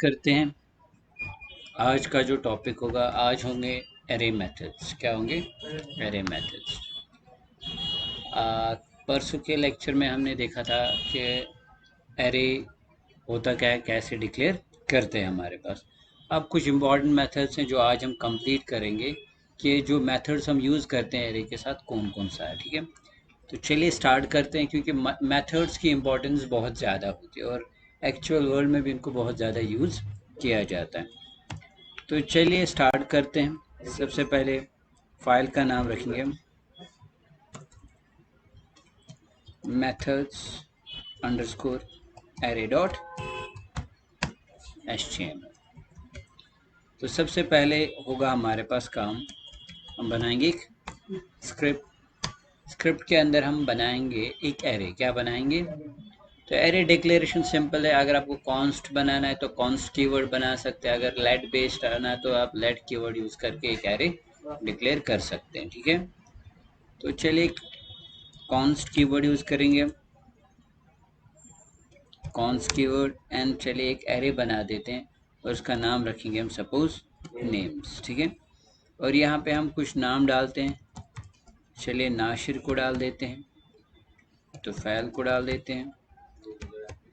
करते हैं। आज का जो टॉपिक होगा, आज होंगे एरे मेथड्स। क्या होंगे? Array methods. परसों के लेक्चर में हमने देखा था कि एरे होता क्या है, कैसे डिक्लेयर करते हैं हमारे पास। अब कुछ इम्पॉर्टेंट मेथड्स हैं जो आज हम कंप्लीट करेंगे कि जो मेथड्स हम यूज़ करते हैं एरे के साथ कौन कौन सा है। ठीक है, तो चलिए स्टार्ट करते हैं, क्योंकि मेथड्स की इम्पोर्टेंस बहुत ज़्यादा होती है और एक्चुअल वर्ल्ड में भी इनको बहुत ज़्यादा यूज़ किया जाता है। तो चलिए स्टार्ट करते हैं। सबसे पहले फाइल का नाम रखेंगे हम methods underscore array dot html। तो सबसे पहले होगा हमारे पास काम, हम बनाएंगे एक स्क्रिप्ट के अंदर हम बनाएंगे एक एरे। क्या बनाएंगे? तो एरे डिक्लेरेशन सिंपल है। अगर आपको कॉन्स्ट बनाना है तो कॉन्स्ट कीवर्ड बना सकते हैं। अगर लेट बेस्ड आना है तो आप लेट कीवर्ड यूज करके एक एरे डिक्लेयर कर सकते हैं। ठीक है, तो चलिए कॉन्स्ट कीवर्ड यूज करेंगे, कॉन्स्ट कीवर्ड, एंड चलिए एक एरे बना देते हैं और उसका नाम रखेंगे हम सपोज नेम्स। ठीक है, और यहाँ पे हम कुछ नाम डालते हैं। चलिए नाशिर को डाल देते हैं, तुफैल को डाल देते हैं,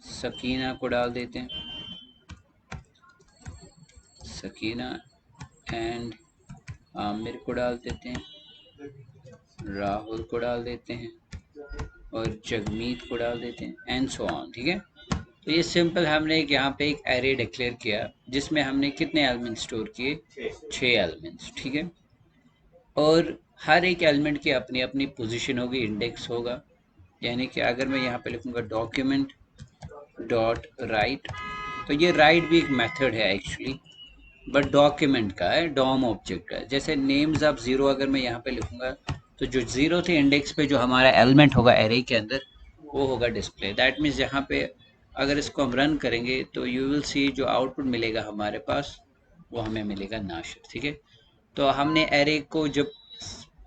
सकीना को डाल देते हैं, सकीना एंड आमिर को डाल देते हैं, राहुल को डाल देते हैं और जगमीत को डाल देते हैं, एंड सो ऑन। ठीक है, तो ये सिंपल हमने यहाँ पे एक एरे डिक्लेयर किया जिसमें हमने कितने एलिमेंट स्टोर किए? 6 एलिमेंट्स। ठीक है, और हर एक एलिमेंट की अपनी अपनी पोजीशन होगी, इंडेक्स होगा। यानी कि अगर मैं यहाँ पे लिखूंगा डॉक्यूमेंट डॉट राइट, तो ये राइट भी एक मेथड है एक्चुअली, बट डॉक्यूमेंट का है, डॉम ऑब्जेक्ट का है। जैसे नेम्स ऑफ जीरो अगर मैं यहाँ पे लिखूंगा तो जो जीरो थे इंडेक्स पे जो हमारा एलिमेंट होगा एरे के अंदर वो होगा डिस्प्ले। दैट मीन्स यहाँ पे अगर इसको हम रन करेंगे तो यू विल सी जो आउटपुट मिलेगा हमारे पास वो हमें मिलेगा नाशिर। ठीक है, तो हमने एरे को जब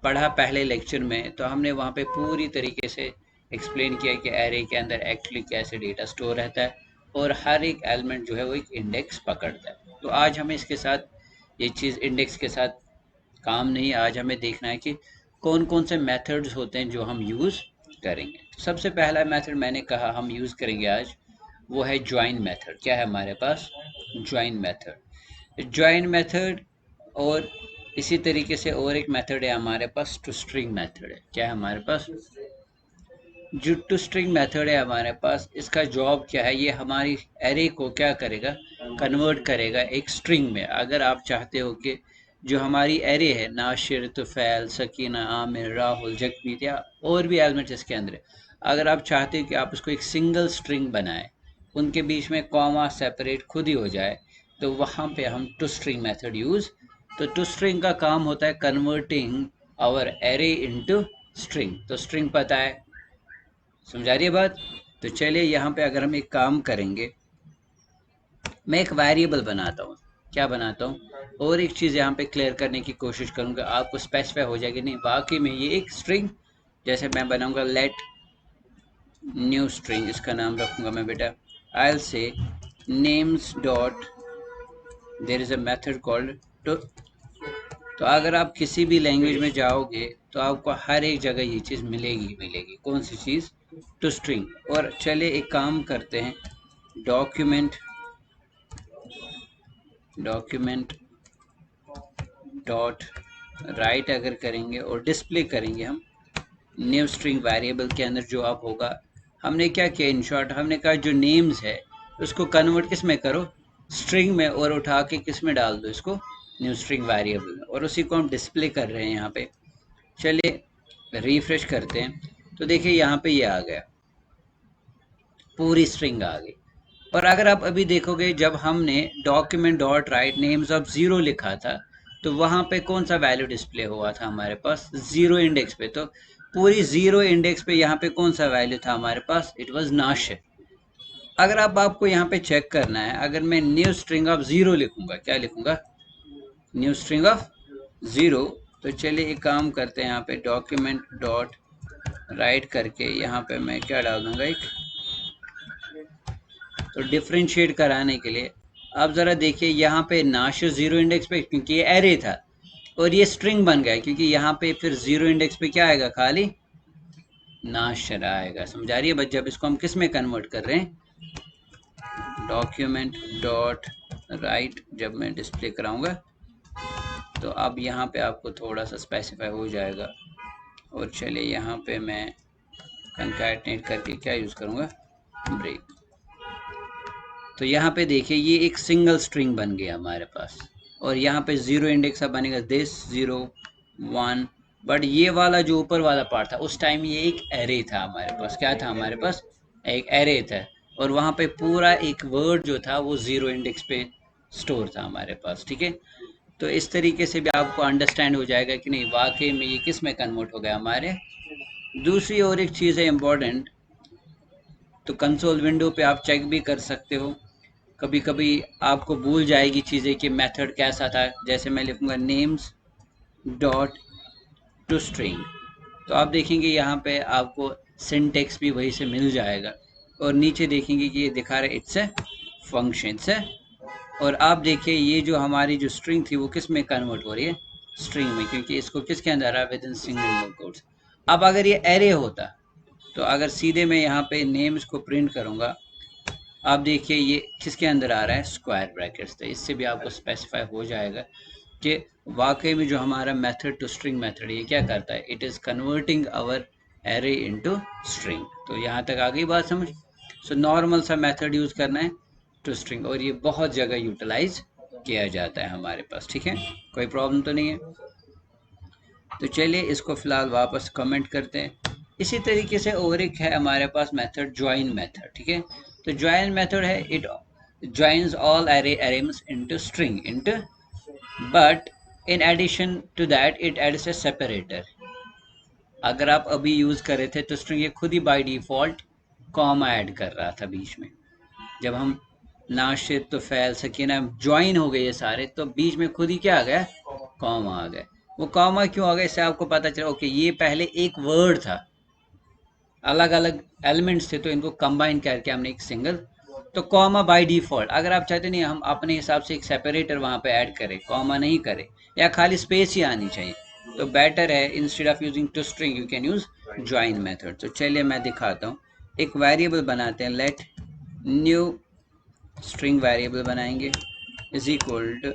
पढ़ा पहले लेक्चर में तो हमने वहाँ पे पूरी तरीके से एक्सप्लेन किया कि एरे के अंदर एक्चुअली कैसे डेटा स्टोर रहता है और हर एक एलिमेंट जो है वो एक इंडेक्स पकड़ता है। तो आज हमें इसके साथ ये चीज़ इंडेक्स के साथ काम नहीं, आज हमें देखना है कि कौन कौन से मेथड्स होते हैं जो हम यूज़ करेंगे। तो सबसे पहला मेथड मैंने कहा हम यूज़ करेंगे आज, वो है ज्वाइन मेथड। क्या है हमारे पास? Join method. ज्वाइन मेथड, और इसी तरीके से और एक मेथड है हमारे पास, टू स्ट्रिंग मेथड है। क्या है हमारे पास? जो टू स्ट्रिंग मेथड है हमारे पास, इसका जॉब क्या है? ये हमारी एरे को क्या करेगा? कन्वर्ट करेगा एक स्ट्रिंग में। अगर आप चाहते हो कि जो हमारी एरे है नाशिर, तुफैल, सकीना, आमिर, राहुल, जगमीत या और भी एलिमेंट्स इसके अंदर है, अगर आप चाहते हो कि आप उसको एक सिंगल स्ट्रिंग बनाएं, उनके बीच में कॉमा सेपरेट खुद ही हो जाए, तो वहाँ पे हम टू स्ट्रिंग मेथड यूज़। तो टू स्ट्रिंग का काम होता है converting our array into string. तो स्ट्रिंग पता है, समझा रही है बात? तो चलिए यहाँ पे अगर हम एक काम करेंगे, मैं एक वेरिएबल बनाता हूँ। क्या बनाता हूँ? और एक चीज़ यहाँ पे क्लियर करने की कोशिश करूँगा, आपको स्पेसिफाई हो जाएगी नहीं वाकई में ये एक स्ट्रिंग। जैसे मैं बनाऊंगा लेट न्यू स्ट्रिंग, इसका नाम रखूंगा मैं बेटा, I will say names dot there is a method called to. तो अगर आप किसी भी लैंग्वेज में जाओगे तो आपको हर एक जगह ये चीज़ मिलेगी मिलेगी। कौन सी चीज़? To string. और चलिए एक काम करते हैं, डॉक्यूमेंट डॉक्यूमेंट डॉट राइट अगर करेंगे और डिस्प्ले करेंगे हम न्यू स्ट्रिंग वेरिएबल के अंदर जो आप होगा, हमने क्या किया? इन शॉर्ट हमने कहा जो नेम्स है उसको कन्वर्ट किस में करो? स्ट्रिंग में, और उठा के किस में डाल दो? इसको न्यू स्ट्रिंग वेरिएबल में, और उसी को हम डिस्प्ले कर रहे हैं यहाँ पे। चलिए रिफ्रेश करते हैं तो देखिए यहाँ पे ये आ गया, पूरी स्ट्रिंग आ गई। और अगर आप अभी देखोगे जब हमने document dot right names of zero लिखा था तो वहां पे कौन सा वैल्यू डिस्प्ले हुआ था हमारे पास? जीरो इंडेक्स पे। तो पूरी जीरो इंडेक्स पे यहाँ पे कौन सा वैल्यू था हमारे पास? It was Nashir. अगर अब आपको यहाँ पे चेक करना है, अगर मैं न्यू स्ट्रिंग ऑफ जीरो लिखूंगा, क्या लिखूंगा? New string of zero. तो चलिए एक काम करते हैं, यहाँ पे डॉक्यूमेंट डॉट राइट करके यहाँ पे मैं क्या डाल दूंगा, एक तो डिफ्रेंशिएट कराने के लिए अब ज़रा देखिए यहाँ पे नाशिर ज़ीरो इंडेक्स पे, क्योंकि ये एरे था और ये स्ट्रिंग बन गया, क्योंकि यहाँ पे फिर ज़ीरो इंडेक्स पे क्या आएगा, खाली नाशिर आएगा। समझ आ रही है बस, जब इसको हम किस में कन्वर्ट कर रहे हैं, डॉक्यूमेंट डॉट राइट जब मैं डिस्प्ले कराऊंगा तो अब यहाँ पे आपको थोड़ा सा स्पेसिफाई हो जाएगा। और चलिए यहाँ पे मैं कंकैटनेट करके क्या यूज़ करूँगा, ब्रेक। तो यहाँ पे देखिए ये एक सिंगल स्ट्रिंग बन गया हमारे पास, और यहाँ पे ज़ीरो इंडेक्स अब बनेगा दिस 0 1। बट ये वाला जो ऊपर वाला पार्ट था उस टाइम ये एक एरे था हमारे पास, क्या था हमारे पास, एक एरे था, और वहाँ पे पूरा एक वर्ड जो था वो ज़ीरो इंडेक्स पे स्टोर था हमारे पास। ठीक है, तो इस तरीके से भी आपको अंडरस्टैंड हो जाएगा कि नहीं वाकई में ये किस में कन्वर्ट हो गया हमारे। दूसरी और एक चीज़ है इम्पोर्टेंट, तो कंसोल विंडो पे आप चेक भी कर सकते हो, कभी कभी आपको भूल जाएगी चीज़ें कि मेथड कैसा था। जैसे मैं लिखूंगा नेम्स डॉट टू स्ट्रिंग, तो आप देखेंगे यहाँ पे आपको सिंटेक्स भी वही से मिल जाएगा, और नीचे देखेंगे कि ये दिखा रहा है इट्स ए फंक्शन से। और आप देखिए ये जो हमारी जो स्ट्रिंग थी वो किस में कन्वर्ट हो रही है, स्ट्रिंग में, क्योंकि इसको किसके अंदर है, विद इन सिंगल कोट्स। अब अगर ये एरे होता तो अगर सीधे मैं यहाँ पे नेम्स को प्रिंट करूँगा, आप देखिए ये किसके अंदर आ रहा है, स्क्वायर ब्रैकेट्स। तो इससे भी आपको स्पेसिफाई हो जाएगा कि वाकई में जो हमारा मेथड टू स्ट्रिंग मेथड ये क्या करता है, it is converting our array into string. तो यहाँ तक आ गई बात समझ। सो नॉर्मल सा मेथड यूज़ करना है टू स्ट्रिंग, और ये बहुत जगह यूटिलाइज किया जाता है हमारे पास। ठीक है, कोई प्रॉब्लम तो नहीं है। तो चलिए इसको फिलहाल वापस कमेंट करते हैं। इसी तरीके से और एक है हमारे पास मेथड ज्वाइन मेथड। ठीक है, तो ज्वाइन मेथड है, it joins all array elements into string into, but in addition to that it adds a separator। अगर आप अभी यूज कर रहे थे तो स्ट्रिंग ये खुद ही बाय डिफॉल्ट कॉमा ऐड कर रहा था बीच में। जब हम नाशिद तो फैल सकीना ज्वाइन हो गए ये सारे, तो बीच में खुद ही क्या आ गया, कॉमा आ गया। वो कॉमा क्यों आ गया, इससे आपको पता चला ओके ये पहले एक वर्ड था, अलग अलग एलिमेंट्स थे, तो इनको कंबाइन करके हमने एक सिंगल। तो कॉमा बाय डिफॉल्ट, अगर आप चाहते नहीं हम अपने हिसाब से एक सेपरेटर वहां पे ऐड करें, कॉमा नहीं करें, या खाली स्पेस ही आनी चाहिए, तो बेटर है instead of using to string you can use join method. तो चलिए मैं दिखाता हूँ, एक वेरिएबल बनाते हैं, लेट न्यू स्ट्रिंग वेरिएबल बनाएंगे is equal to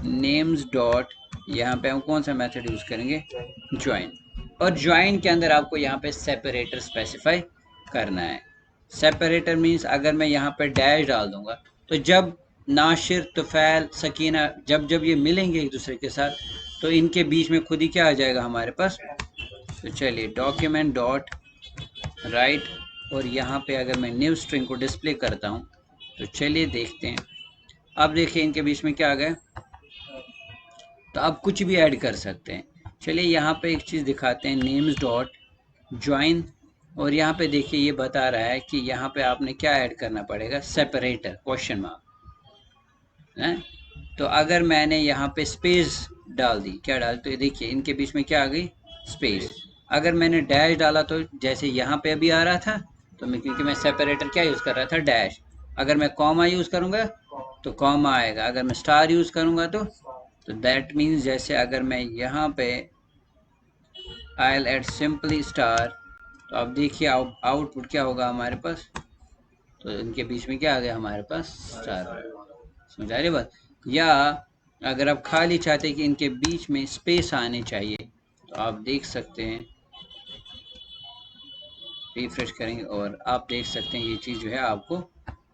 names dot, यहाँ पे हम कौन सा मेथड यूज करेंगे, ज्वाइन। और ज्वाइन के अंदर आपको यहाँ पे सेपरेटर स्पेसिफाई करना है। सेपरेटर मीन्स अगर मैं यहाँ पे डैश डाल दूंगा तो जब नाशिर तुफैल सकीना जब जब ये मिलेंगे एक दूसरे के साथ, तो इनके बीच में खुद ही क्या आ जाएगा हमारे पास। तो चलिए डॉक्यूमेंट डॉट राइट, और यहाँ पे अगर मैं न्यू स्ट्रिंग को डिस्प्ले करता हूँ तो चलिए देखते हैं। अब देखिए इनके बीच में क्या आ गया, तो आप कुछ भी ऐड कर सकते हैं। चलिए यहाँ पे एक चीज़ दिखाते हैं, नेम्स डॉट ज्वाइन, और यहाँ पे देखिए ये बता रहा है कि यहाँ पे आपने क्या ऐड करना पड़ेगा, सेपरेटर क्वेश्चन मार्क है। तो अगर मैंने यहाँ पे स्पेस डाल दी, क्या डाल, तो देखिए इनके बीच में क्या आ गई, स्पेस। अगर मैंने डैश डाला तो जैसे यहाँ पे अभी आ रहा था, तो मैं क्योंकि मैं सेपरेटर क्या यूज़ कर रहा था, डैश। अगर मैं कॉमा यूज़ करूँगा तो कॉमा आएगा, अगर मैं स्टार यूज़ करूँगा तो दैट मीन्स जैसे अगर मैं यहाँ पे I'll add simply स्टार, तो आप देखिए आउटपुट क्या होगा हमारे पास, तो इनके बीच में क्या आ गया हमारे पास, स्टार। समझ आ रही बात। या अगर आप खाली चाहते हैं कि इनके बीच में स्पेस आने चाहिए, तो आप देख सकते हैं, रिफ्रेश करेंगे और आप देख सकते हैं ये चीज़ जो है आपको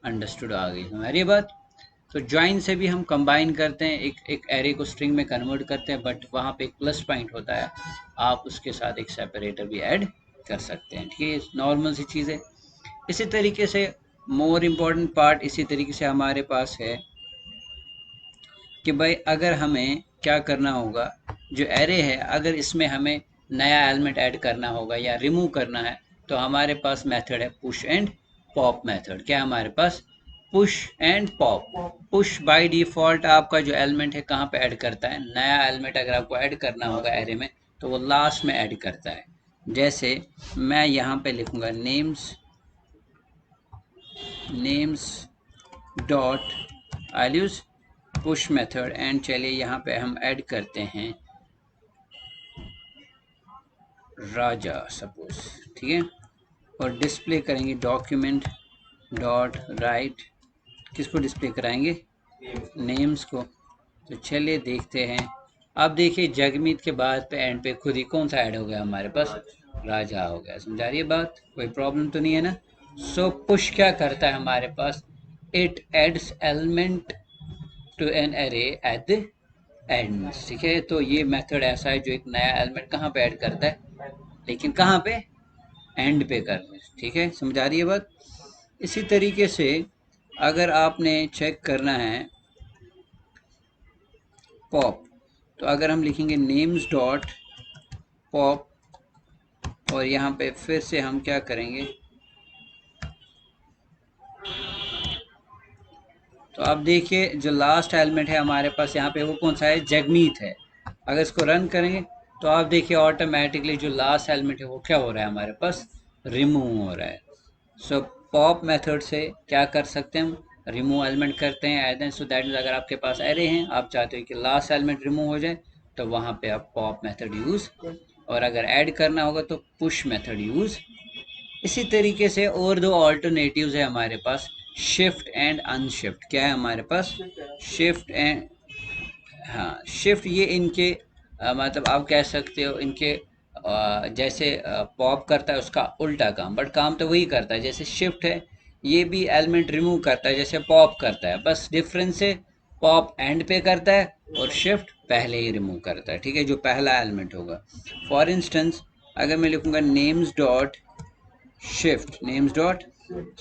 अंडरस्टूड आ गई हमारी बात। तो ज्वाइन से भी हम कंबाइन करते हैं, एक एरे को स्ट्रिंग में कन्वर्ट करते हैं, बट वहाँ पे एक प्लस पॉइंट होता है, आप उसके साथ एक सेपरेटर भी ऐड कर सकते हैं। ठीक है, नॉर्मल सी चीज़ है। इसी तरीके से मोर इम्पोर्टेंट पार्ट इसी तरीके से हमारे पास है कि भाई अगर हमें क्या करना होगा, जो एरे है अगर इसमें हमें नया एलिमेंट ऐड करना होगा या रिमूव करना है, तो हमारे पास मेथड है पुश एंड पॉप मेथड। क्या हमारे पास, push and pop. Push by default आपका जो एलिमेंट है कहाँ पे ऐड करता है, नया एलिमेंट अगर आपको ऐड करना होगा एरे में तो वो लास्ट में ऐड करता है। जैसे मैं यहाँ पे लिखूंगा names dot, I use push method and चलिए यहाँ पे हम ऐड करते हैं राजा सपोज, ठीक है। और डिस्प्ले करेंगे डॉक्यूमेंट डॉट राइट, किसको डिस्प्ले कराएंगे, नेम्स को। तो चलिए देखते हैं। अब देखिए जगमीत के बाद पे एंड पे खुद ही कौन सा ऐड हो गया हमारे पास, राजा हो गया। समझा रही है बात, कोई प्रॉब्लम तो नहीं है ना। सो पुश क्या करता है हमारे पास, it adds element to an array at the end, ठीक है। तो ये मेथड ऐसा है जो एक नया एलिमेंट कहाँ पे ऐड करता है, लेकिन कहाँ पे, एंड पे करता है, ठीक है। समझा रही है बात। इसी तरीके से अगर आपने चेक करना है पॉप, तो अगर हम लिखेंगे नेम्स डॉट पॉप और यहाँ पे फिर से हम क्या करेंगे, तो अब देखिए जो लास्ट एलिमेंट है हमारे पास यहाँ पे वो कौन सा है, जगमीत है। अगर इसको रन करेंगे तो आप देखिए ऑटोमेटिकली जो लास्ट एलिमेंट है वो क्या हो रहा है हमारे पास, रिमूव हो रहा है। सो पॉप मेथड से क्या कर सकते हैं हम, रिमूव एलिमेंट करते हैं as an, so that is अगर आपके पास एरे हैं, आप चाहते हो कि लास्ट एलिमेंट रिमूव हो जाए, तो वहाँ पे आप पॉप मेथड यूज़, और अगर ऐड करना होगा तो पुश मेथड यूज़। इसी तरीके से और दो ऑल्टरनेटिव्स है हमारे पास, शिफ्ट एंड अनशिफ्ट। क्या है हमारे पास, शिफ्ट एंड, हाँ शिफ्ट, ये इनके मतलब आप कह सकते हो इनके जैसे पॉप करता है उसका उल्टा काम, बट काम तो वही करता है जैसे शिफ्ट है, ये भी एलिमेंट रिमूव करता है जैसे पॉप करता है, बस डिफरेंस है पॉप एंड पे करता है और शिफ्ट पहले ही रिमूव करता है, ठीक है, जो पहला एलिमेंट होगा। फॉर इंस्टेंस अगर मैं लिखूंगा names dot shift, names dot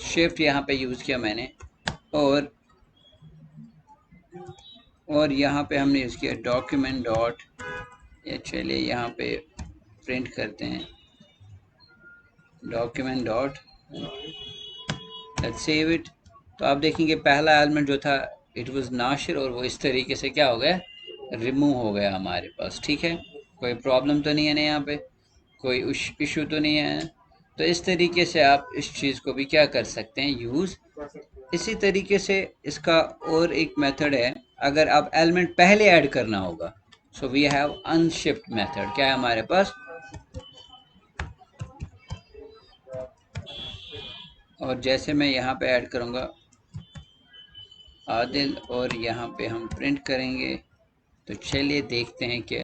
shift यहाँ पे यूज़ किया मैंने, और यहाँ पे हमने यूज़ किया डॉक्यूमेंट डॉट, या चलिए यहाँ पे प्रिंट करते हैं document dot, let's save it. तो आप देखेंगे पहला एलिमेंट जो था इट वाज नाशिर, और वो इस तरीके से क्या हो गया, रिमूव हो गया हमारे पास, ठीक है। कोई प्रॉब्लम तो नहीं है ना, यहाँ पे कोई इशू तो नहीं है। तो इस तरीके से आप इस चीज़ को भी क्या कर सकते हैं, यूज़। इसी तरीके से इसका और एक मेथड है, अगर आप एलिमेंट पहले ऐड करना होगा, so we have unshift method. क्या है हमारे पास, और जैसे मैं यहाँ पे ऐड करूँगा आदिल, और यहाँ पे हम प्रिंट करेंगे, तो चलिए देखते हैं कि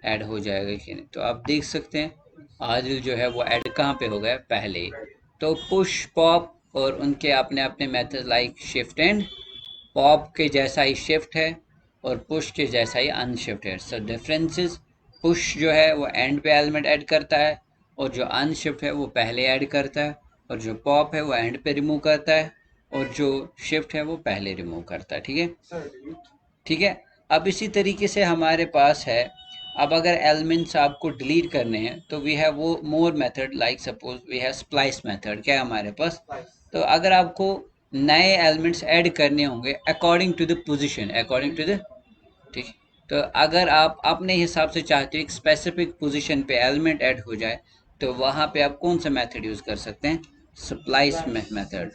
ऐड हो जाएगा कि नहीं। तो आप देख सकते हैं आदिल जो है वो ऐड कहाँ पे हो गया, पहले ही। तो पुश पॉप और उनके अपने अपने method like shift and, pop के जैसा ही शिफ्ट है और पुश के जैसा ही अनशिफ्ट है। सो डिफरेंसेस, पुश जो है वो एंड पे एलिमेंट ऐड करता है, और जो अनशिफ्ट है वो पहले ऐड करता है, और जो पॉप है वो एंड पे रिमूव करता है, और जो शिफ्ट है वो पहले रिमूव करता है, ठीक है, ठीक है। अब इसी तरीके से हमारे पास है, अब अगर एलिमेंट्स आपको डिलीट करने हैं तो वी हैव वो more method, like suppose we have splice method. क्या है हमारे पास, तो अगर आपको नए एलिमेंट्स ऐड करने होंगे according to the position, according to the, ठीक है, तो अगर आप अपने हिसाब से चाहते हो एक स्पेसिफिक पोजीशन पे एलिमेंट ऐड हो जाए, तो वहाँ पे आप कौन सा मेथड यूज़ कर सकते हैं, स्प्लाइस मेथड।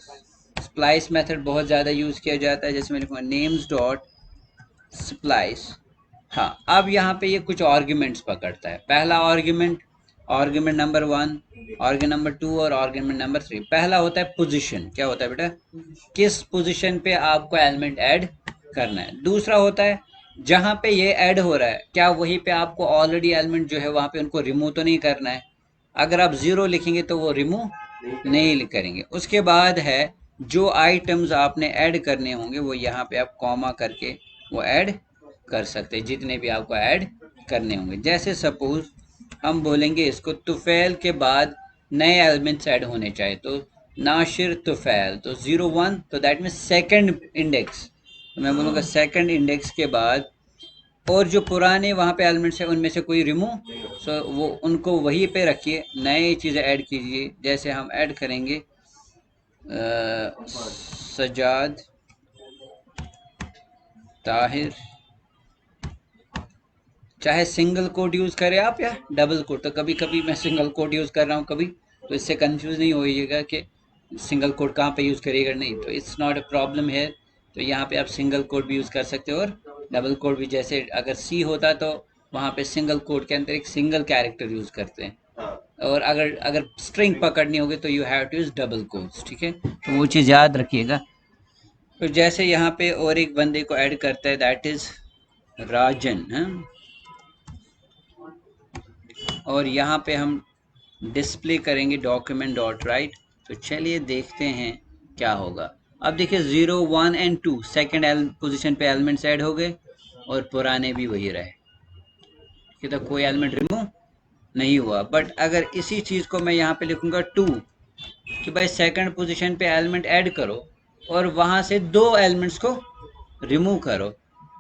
स्प्लाइस मेथड बहुत ज़्यादा यूज़ किया जाता है, जैसे मैंने कहा नेम्स डॉट स्प्लाइस। हाँ, अब यहाँ पे ये कुछ आर्ग्यूमेंट्स पकड़ता है। पहला argument, argument number 1, argument number 2 और आर्ग्यूमेंट नंबर 3। पहला होता है पोजीशन, क्या होता है बेटा, किस पोजीशन पे आपको एलिमेंट ऐड करना है। दूसरा होता है जहाँ पे ये ऐड हो रहा है क्या वहीं पे आपको ऑलरेडी एलिमेंट जो है वहाँ पे उनको रिमूव तो नहीं करना है। अगर आप 0 लिखेंगे तो वो रिमूव नहीं करेंगे। उसके बाद है जो आइटम्स आपने ऐड करने होंगे वो यहाँ पे आप कॉमा करके वो ऐड कर सकते हैं, जितने भी आपको ऐड करने होंगे। जैसे सपोज हम बोलेंगे इसको तुफैल के बाद नए एलिमेंट्स ऐड होने चाहिए, तो नाशिर तुफैल, तो 01, तो दैट मीन सेकंड इंडेक्स, तो मैं बोलूँगा सेकंड इंडेक्स के बाद, और जो पुराने वहाँ पे एलिमेंट्स हैं उनमें से कोई रिमूव, सो वो उनको वहीं पे रखिए, नए चीज़ें ऐड कीजिए। जैसे हम ऐड करेंगे सजाद ताहिर, चाहे सिंगल कोट यूज़ करें आप या डबल कोट, तो कभी कभी मैं सिंगल कोट यूज़ कर रहा हूँ कभी, तो इससे कंफ्यूज नहीं होइएगा कि सिंगल कोट कहाँ पे यूज़ करिएगा, नहीं, तो इट्स नॉट अ प्रॉब्लम है। तो यहाँ पे आप सिंगल कोट भी यूज़ कर सकते हो और डबल कोट भी। जैसे अगर सी होता तो वहाँ पे सिंगल कोट के अंदर एक सिंगल कैरेक्टर यूज़ करते हैं, और अगर अगर स्ट्रिंग पकड़नी होगी तो you have to use double quotes, ठीक है। तो वो चीज़ याद रखिएगा। तो जैसे यहाँ पे और एक बंदे को ऐड करता है, दैट इज़ राजन, है। और यहाँ पे हम डिस्प्ले करेंगे डॉक्यूमेंट डॉट राइट। तो चलिए देखते हैं क्या होगा। अब देखिए 0 1 एंड 2 सेकेंड पोजीशन पे एलिमेंट्स ऐड हो गए और पुराने भी वही रहे, कि तो कोई एलिमेंट रिमूव नहीं हुआ। बट अगर इसी चीज़ को मैं यहाँ पे लिखूंगा 2, कि भाई सेकंड पोजीशन पे एलिमेंट ऐड करो और वहाँ से 2 एलिमेंट्स को रिमूव करो,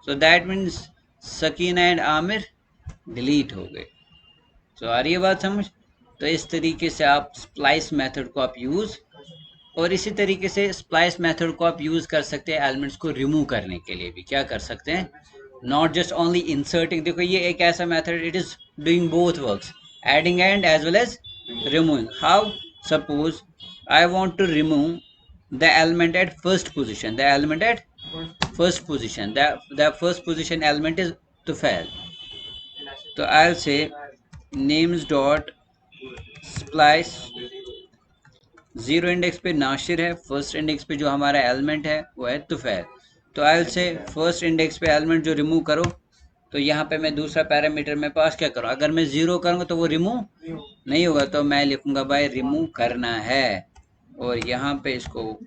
so that means Sakina and Aamir delete हो गए। तो आ रही है बात समझ। तो इस तरीके से आप स्प्लाइस मेथड को आप यूज़, और इसी तरीके से स्प्लाइस मेथड को आप यूज़ कर सकते हैं एलिमेंट्स को रिमूव करने के लिए भी। क्या कर सकते हैं, नॉट जस्ट ओनली इंसर्टिंग। देखो ये एक ऐसा method, it is doing both works, adding and as well as removing. How, suppose I want to remove the element at first position, the element at first position, the first position element is Tufail. So I'll say names dot splice, zero index पे नाशिर है, first index पे जो हमारा element है वो है तुफैल। तो आई से फर्स्ट इंडेक्स पे एलिमेंट जो रिमूव करो, तो यहाँ पे मैं दूसरा पैरामीटर में पास क्या करूँ, अगर मैं जीरो करूँगा तो वो रिमूव नहीं होगा, तो मैं लिखूंगा भाई रिमूव करना है, और यहाँ पे इसको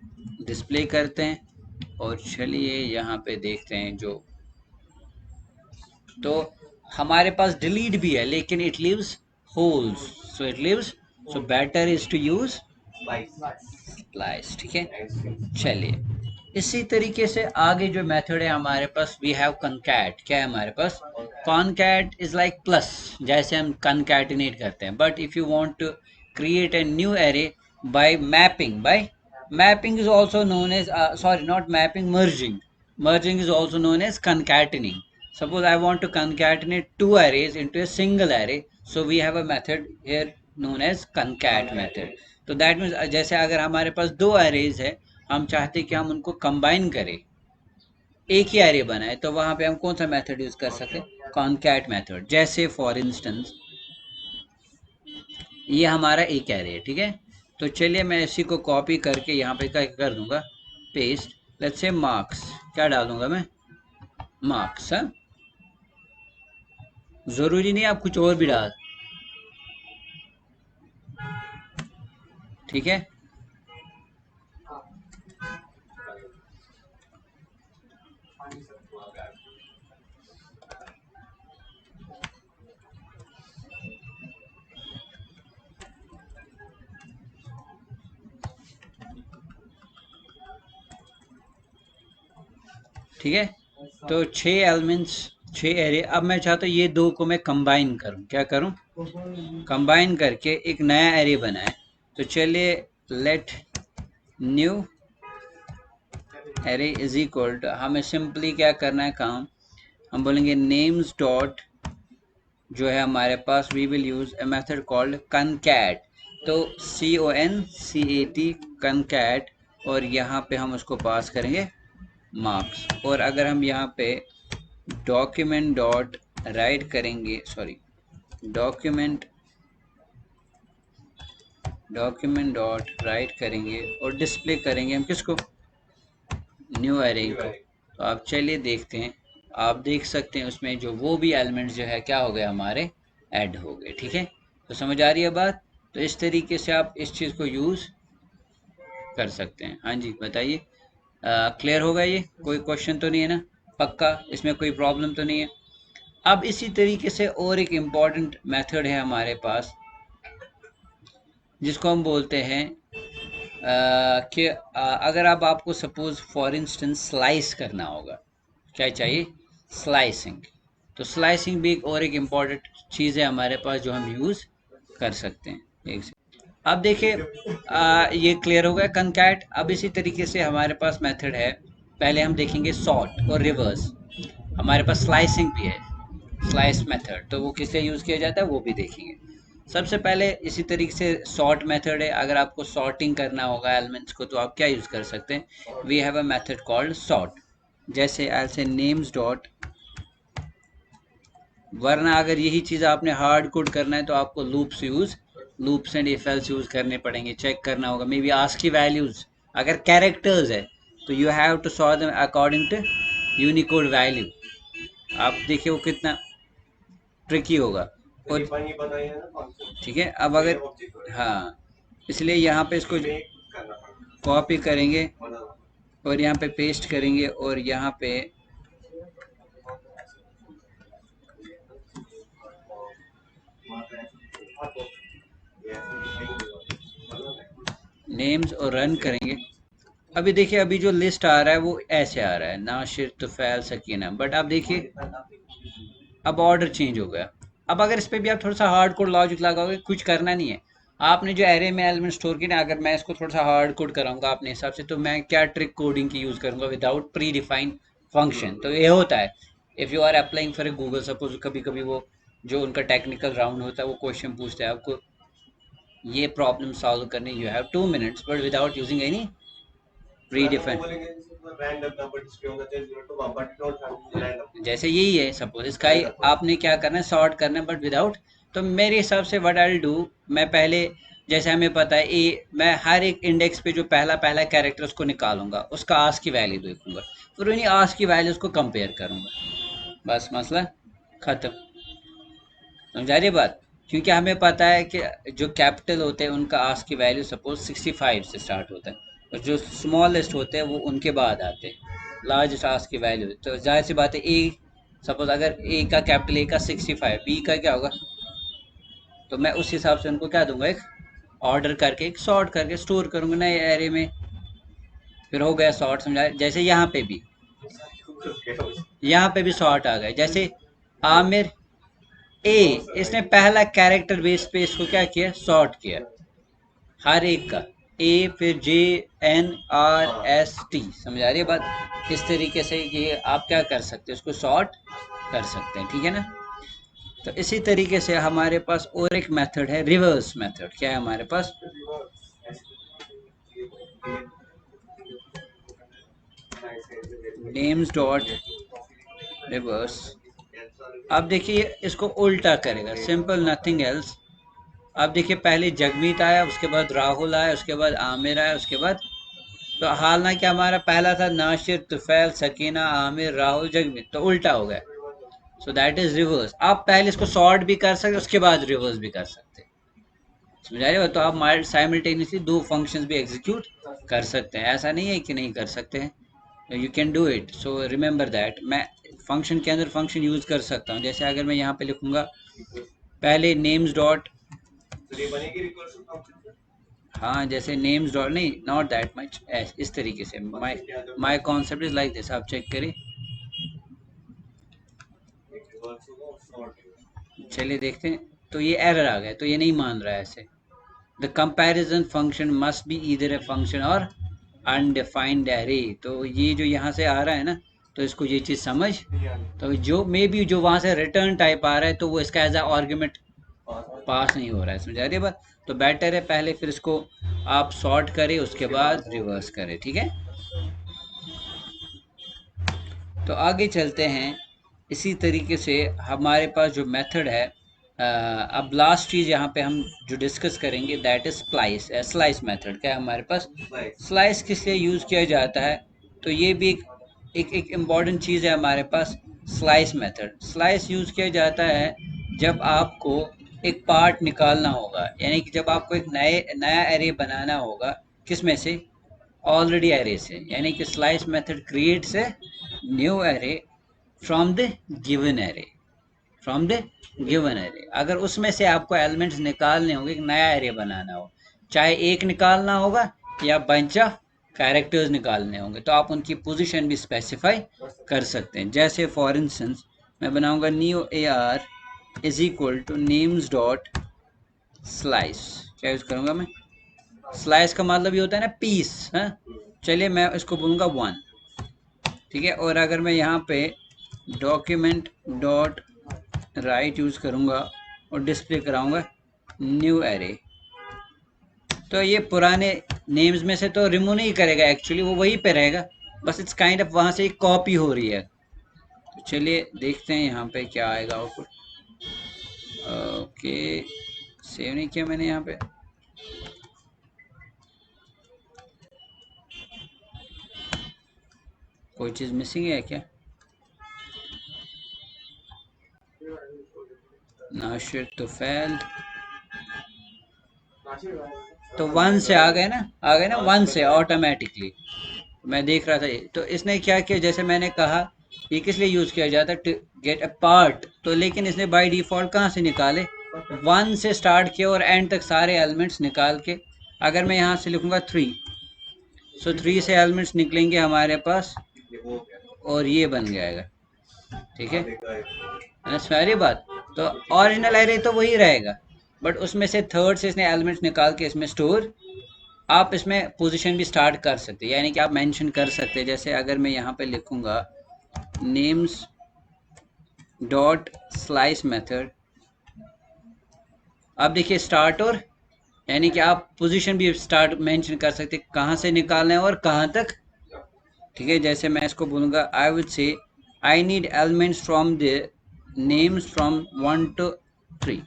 डिस्प्ले करते हैं। और चलिए यहाँ पे देखते हैं जो, तो हमारे पास डिलीट भी है लेकिन it leaves holes, so it leaves, so better is to use splice, ठीक है। चलिए इसी तरीके से आगे जो मेथड है हमारे पास, वी हैव कनकैट। क्या है हमारे पास, कॉनकैट इज लाइक प्लस, जैसे हम कनकैटिनेट करते हैं। But if you want to create a new array by mapping, by mapping is also known as, sorry not mapping, merging, merging is also known as concatening. Suppose I want to concatenate two arrays into a single array, so we have a method here known as concat method. तो that means जैसे अगर हमारे पास दो arrays है, हम चाहते कि हम उनको कंबाइन करें, एक ही एरे बनाए, तो वहां पे हम कौन सा मेथड यूज कर सकते हैं, कॉनकैट मेथड। जैसे फॉर इंस्टेंस ये हमारा एक एरे है, ठीक है। तो चलिए मैं इसी को कॉपी करके यहाँ पे क्या कर दूंगा, पेस्ट। लेट्स से मार्क्स, क्या डाल दूंगा मैं, मार्क्स। हाँ, जरूरी नहीं आप कुछ और भी डाल, ठीक है। ठीक है, तो 6 एलिमेंट्स, 6 एरे। अब मैं चाहता हूँ ये दो को मैं कंबाइन करूँ, क्या करूँ, कंबाइन करके एक नया एरे बनाए। तो चलिए let new array is equal to, हमें सिंपली क्या करना है काम, हम बोलेंगे नेम्स डॉट, जो है हमारे पास, we will use a method called concat। तो CONCAT concat, और यहाँ पे हम उसको पास करेंगे मार्क्स। और अगर हम यहाँ पे डॉक्यूमेंट डॉट राइट करेंगे, सॉरी डॉक्यूमेंट डॉट राइट करेंगे और डिस्प्ले करेंगे हम किसको, न्यू एरे को। तो आप चलिए देखते हैं, आप देख सकते हैं उसमें जो वो भी एलिमेंट्स जो है क्या हो गए हमारे, ऐड हो गए, ठीक है। तो समझ आ रही है बात। तो इस तरीके से आप इस चीज़ को यूज़ कर सकते हैं। हाँ जी बताइए, क्लियर होगा ये, कोई क्वेश्चन तो नहीं है ना, पक्का इसमें कोई प्रॉब्लम तो नहीं है। अब इसी तरीके से और एक इम्पॉर्टेंट मेथड है हमारे पास, जिसको हम बोलते हैं कि अगर अब आपको सपोज फॉर इंस्टेंस स्लाइस करना होगा, क्या चाहिए, स्लाइसिंग। तो स्लाइसिंग भी एक और एक इम्पॉर्टेंट चीज़ है हमारे पास जो हम यूज़ कर सकते हैं। एक से अब देखिए ये क्लियर हो गया कंकैट। अब इसी तरीके से हमारे पास मेथड है, पहले हम देखेंगे सॉर्ट और रिवर्स। हमारे पास स्लाइसिंग भी है, स्लाइस मेथड, तो वो किससे यूज़ किया जाता है वो भी देखेंगे। सबसे पहले इसी तरीके से सॉर्ट मेथड है। अगर आपको सॉर्टिंग करना होगा एलिमेंट्स को तो आप क्या यूज़ कर सकते हैं, we have a method called sort. जैसे आई से नेम्स डॉट, वरना अगर यही चीज़ आपने हार्ड कोड करना है तो आपको loops and if else use करने पड़ेंगे, चेक करना होगा। Maybe ASCII values अगर कैरेक्टर्स है तो you have to sort them according to Unicode value. आप देखिए वो कितना ट्रिकी होगा। और ठीक है, अब अगर हाँ, इसलिए यहाँ पे इसको कॉपी करेंगे और यहाँ पे पेस्ट करेंगे और यहाँ पे नेम्स और रन करेंगे। अभी देखिए अभी जो लिस्ट आ रहा है वो ऐसे आ रहा है, नाशिर, तुफैल, सकीना, बट आप देखिए अब ऑर्डर चेंज हो गया। अब अगर इस पे भी आप थोड़ा सा हार्ड कोड लॉजिक लगाओगे, कुछ करना नहीं है। आपने जो एरे में एलिमेंट स्टोर किए ना, अगर मैं इसको थोड़ा सा हार्ड कोड कराऊंगा अपने हिसाब से, तो मैं क्या ट्रिक कोडिंग की यूज़ करूंगा विदाउट प्री डिफाइंड फंक्शन। तो ये होता है if you are applying for a Google, suppose कभी कभी वो जो उनका टेक्निकल राउंड होता है वो क्वेश्चन पूछता है आपको, ये प्रॉब्लम सॉल्व करने you have 2 minutes, but without using any pre defined. जैसे यही है, सपोज इसका ही आपने क्या करना है, सॉर्ट करना है, बट विदाउट। तो मेरे हिसाब से व्हाट आई डू, मैं पहले जैसे हमें पता है ए, मैं हर एक इंडेक्स पे जो पहला पहला कैरेक्टर उसको निकालूंगा, उसका आस की वैल्यू देखूंगा, फिर उन्हीं आस की वैल्यूज को कंपेयर करूंगा, बस मसला खत्म। समझा रही बात? क्योंकि हमें पता है कि जो कैपिटल होते हैं उनका आस्क की वैल्यू सपोज 65 से स्टार्ट होता है, और जो स्मॉलेस्ट होते हैं वो उनके बाद आते हैं लार्जेस्ट आस्क की वैल्यू। तो जाहिर सी बात है ए, सपोज अगर ए का कैपिटल ए का 65, बी का क्या होगा, तो मैं उस हिसाब से उनको क्या दूंगा, एक ऑर्डर करके एक सॉर्ट करके स्टोर करूंगा नए एरे में, फिर हो गया सॉर्ट। समझा? जैसे यहाँ पे भी सॉर्ट आ गए। जैसे आमिर ए, इसने पहला कैरेक्टर बेस पे इसको क्या किया, सॉर्ट किया हर एक का, ए फिर J N R S T. समझ आ रही है बात? इस तरीके से ये आप क्या कर सकते हैं, उसको सॉर्ट कर सकते हैं, ठीक है ना। तो इसी तरीके से हमारे पास और एक मेथड है, रिवर्स मेथड। क्या है हमारे पास, नेम्स डॉट रिवर्स। अब देखिए इसको उल्टा करेगा, सिंपल नथिंग एल्स। अब देखिए पहले जगमीत आया, उसके बाद राहुल आया, उसके बाद आमिर आया, उसके बाद, तो हालांकि हमारा पहला था नाशिर, तुफैल, सकीना, आमिर, राहुल, जगमीत, तो उल्टा हो गया। सो दैट इज रिवर्स। आप पहले इसको सॉर्ट भी कर सकते, उसके बाद रिवर्स भी कर सकते। समझा रहे हो? तो आप साइमल्टेनियसली दो फंक्शंस भी एग्जीक्यूट कर सकते हैं, ऐसा नहीं है कि नहीं कर सकते हैं, you can do it. So remember that मैं फंक्शन के अंदर फंक्शन यूज कर सकता हूँ। जैसे अगर मैं यहाँ पे लिखूंगा पहले नेम्स डॉट, हाँ जैसे नेम्स डॉट, नहीं नॉट दैट मच, इस तरीके से my concept is like this, आप चेक करिए। चलिए देखते हैं, तो ये एरर आ गया, तो ये नहीं मान रहा है ऐसे। The comparison function must be either a function और अनडिफाइंड एरे। तो ये जो यहाँ से आ रहा है ना, तो इसको ये चीज़ समझ, तो जो मे बी जो वहाँ से रिटर्न टाइप आ रहा है तो वो इसका एज अ आर्ग्यूमेंट पास नहीं हो रहा है। समझा रही है बात? तो बेटर है पहले फिर इसको आप सॉर्ट करें, उसके बाद रिवर्स करें, ठीक है। तो आगे चलते हैं। इसी तरीके से हमारे पास जो मेथड है, अब लास्ट चीज़ यहाँ पे हम जो डिस्कस करेंगे that is slice. Slice method क्या है हमारे पास, स्लाइस किस लिए यूज़ किया जाता है, तो ये भी एक इम्पॉर्टेंट चीज़ है हमारे पास। स्लाइस मेथड, स्लाइस यूज़ किया जाता है जब आपको एक पार्ट निकालना होगा, यानी कि जब आपको एक नया एरे बनाना होगा, किस में से, ऑलरेडी एरे से, यानी कि slice method creates a new array from the given array, from the given array. अगर उसमें से आपको एलिमेंट्स निकालने होंगे, एक नया एरे बनाना हो, चाहे एक निकालना होगा या बंच ऑफ कैरेक्टर्स निकालने होंगे, तो आप उनकी पोजीशन भी स्पेसिफाई कर सकते हैं। जैसे फॉर इंस्टेंस मैं बनाऊंगा new A R is equal to names dot slice. क्या यूज करूंगा मैं, स्लाइस का मतलब ये होता है ना पीस, है। चलिए मैं इसको बोलूँगा 1, ठीक है। और अगर मैं यहाँ पे डॉक्यूमेंट डॉट राइट यूज़ करूँगा और डिस्प्ले कराऊँगा न्यू एरे। तो ये पुराने नेम्स में से तो रिमूव नहीं करेगा, एक्चुअली वो वहीं पे रहेगा, बस इट्स काइंड ऑफ वहां से एक कॉपी हो रही है। तो चलिए देखते हैं यहाँ पे क्या आएगा आउटपुट। ओके, सेव नहीं किया मैंने यहाँ पे। कोई चीज मिसिंग है क्या? नाशिर तो फेल। तो वन से आ गए ना, आ गए ना वन से ऑटोमेटिकली। मैं देख रहा था ये। तो इसने क्या किया, जैसे मैंने कहा ये किस लिए यूज किया जाता है, टू गेट अ पार्ट। तो लेकिन इसने बाय डिफॉल्ट कहाँ से निकाले, वन से स्टार्ट किया और एंड तक सारे एलिमेंट्स निकाल के। अगर मैं यहाँ से लिखूंगा 3, सो 3 से एलिमेंट्स निकलेंगे हमारे पास और ये बन जाएगा। ठीक है, सारी बात। तो ओरिजिनल एरे तो वही रहेगा, बट उसमें से थर्ड से इसने एलिमेंट्स निकाल के इसमें स्टोर। आप इसमें पोजीशन भी स्टार्ट कर सकते हैं, यानी कि आप मेंशन कर सकते हैं। जैसे अगर मैं यहाँ पे लिखूंगा नेम्स डॉट स्लाइस मेथड, अब देखिए स्टार्ट, और यानी कि आप पोजीशन भी स्टार्ट मेंशन कर सकते हैं, कहाँ से निकालना है और कहाँ तक। ठीक है, जैसे मैं इसको बोलूंगा I would say I need elements from the names from 1 to 3,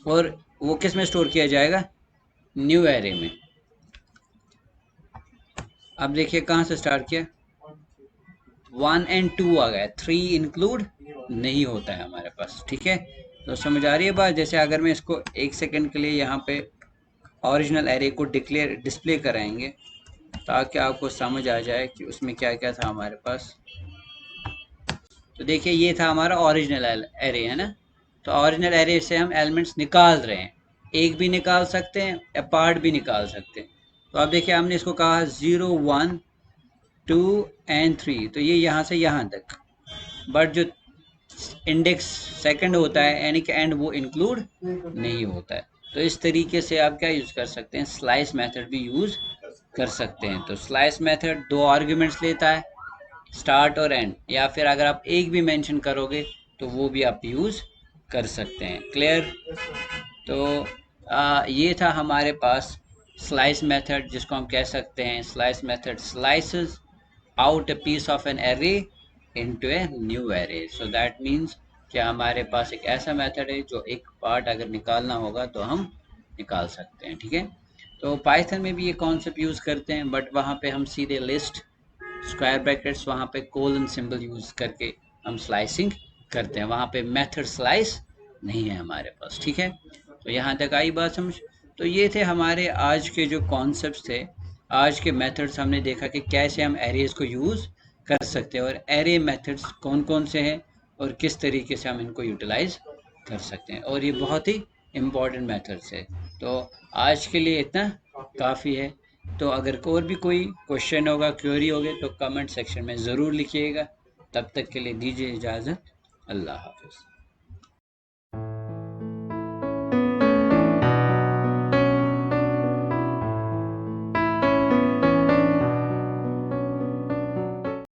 और वो किस में स्टोर किया जाएगा, न्यू एरे में। अब देखिए कहाँ से स्टार्ट किया, 1 and 2 आ गया, 3 इंक्लूड नहीं होता है हमारे पास। ठीक है, तो समझ आ रही है बात। जैसे अगर मैं इसको एक सेकंड के लिए यहाँ पे ओरिजिनल एरे को डिस्प्ले कराएंगे, ताकि आपको समझ आ जाए कि उसमें क्या क्या था हमारे पास। तो देखिए ये था हमारा ओरिजिनल एरे, है ना। तो ओरिजिनल एरे से हम एलिमेंट्स निकाल रहे हैं, एक भी निकाल सकते हैं या पार्ट भी निकाल सकते हैं। तो अब देखिए हमने इसको कहा 0 1 2 and 3, तो ये यहाँ से यहाँ तक, बट जो इंडेक्स सेकंड होता है यानी कि एंड, वो इंक्लूड नहीं होता है। तो इस तरीके से आप क्या यूज कर सकते हैं, स्लाइस मेथड भी यूज कर सकते हैं। तो स्लाइस मेथड 2 आर्ग्यूमेंट्स लेता है, स्टार्ट और एंड, या फिर अगर आप एक भी मेंशन करोगे तो वो भी आप यूज कर सकते हैं। क्लियर? तो ये था हमारे पास स्लाइस मेथड, जिसको हम कह सकते हैं slice method slices out a piece of an array into a new array. So that means कि हमारे पास एक ऐसा मेथड है जो एक पार्ट अगर निकालना होगा तो हम निकाल सकते हैं। ठीक है, तो पाइथन में भी ये कॉन्सेप्ट यूज करते हैं, बट वहाँ पे हम सीधे लिस्ट, स्क्वायर ब्रैकेट्स, वहाँ पे कोलन सिंबल यूज करके हम स्लाइसिंग करते हैं। वहाँ पे मेथड स्लाइस नहीं है हमारे पास। ठीक है, तो यहाँ तक आई बात समझ। तो ये थे हमारे आज के जो कॉन्सेप्ट्स थे, आज के मेथड्स। हमने देखा कि कैसे हम एरेज को यूज़ कर सकते हैं, और एरे मेथड्स कौन कौन से हैं और किस तरीके से हम इनको यूटिलाइज कर सकते हैं, और ये बहुत ही इम्पॉर्टेंट मेथड्स है। तो आज के लिए इतना काफ़ी है। तो अगर और भी कोई क्वेश्चन होगा, क्वेरी होगी, तो कमेंट सेक्शन में ज़रूर लिखिएगा। तब तक के लिए दीजिए इजाज़त। अल्लाह हाफ़िज़।